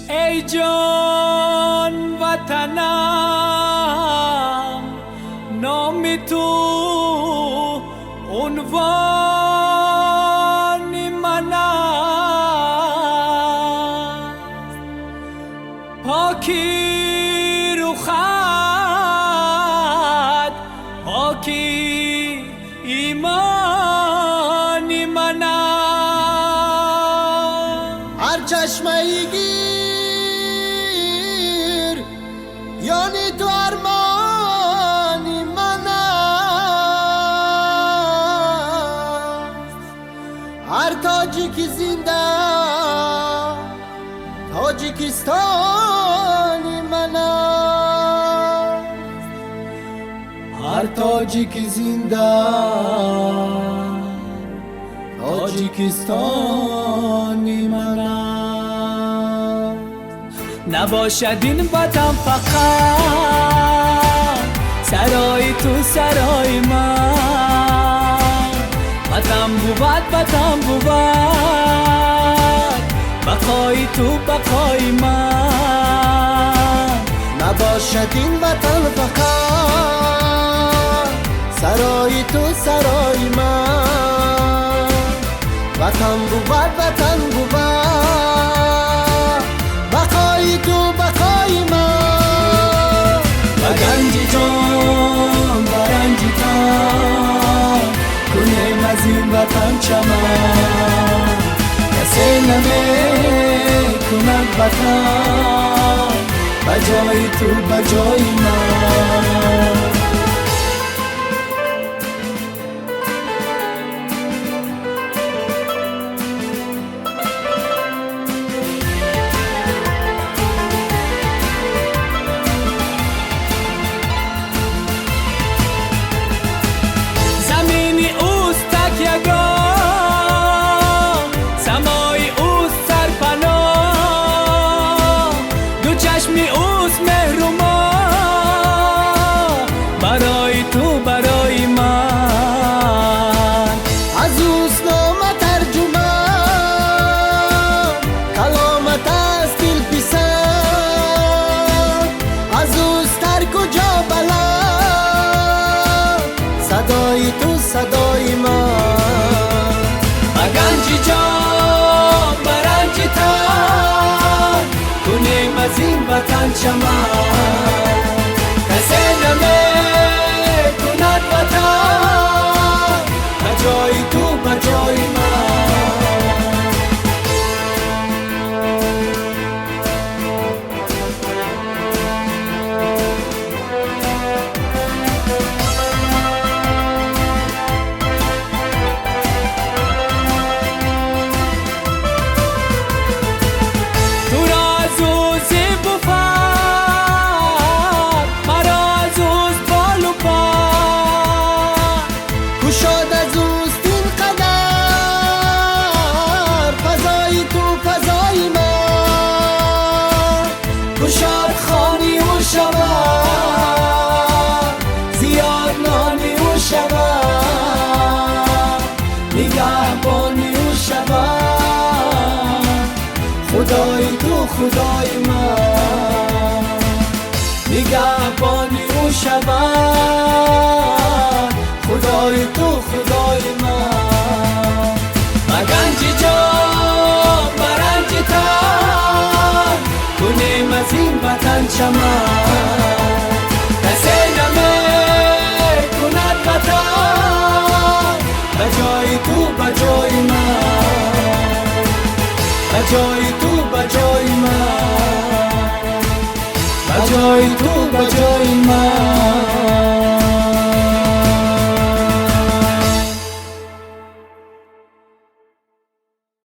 ای جان وطنم، نام تو عنوان من است. پاکی رخت، پاکی ایمان من است. هر چشمه گیر یعنی تو ارمانی من است. هر تاجی که زنده تاجیکستانی من است. هر تاجی که زنده تاجیکستانی من است. نباشد این وطن فقط سرای تو سرای من، وطن بود وطن بود بقای تو بقای من. نباشد این وطن فقط سرای تو سرای من، وطن بود وطن بود بقای تو بقای من. بگنجی جان برنجی تن کنیم از این وطن چمن، کسی نمیکند وطن بجای تو بجای من. چشمی اوست مهرما برای تو برای من. از اوست نام ترجمان کلامت از دل پسند، از اوست در کجا بلند صدای تو صدای من. بگنجی جان برنجی تن کنیم از این وطن چمن، کسی نمیکند وطن بجای تو بجای من. گشاد خانی و شود زیاد نانی و شود نگهبانی و شود خدای تو خدای من. نگهبانی و شود خدای تو خدای من. بگنجی جان برنجی تن کنیم از این وطن چمن، کسی نمیکند وطن بجای تو بجای من. بجای تو بجای من، بجای تو بجای من.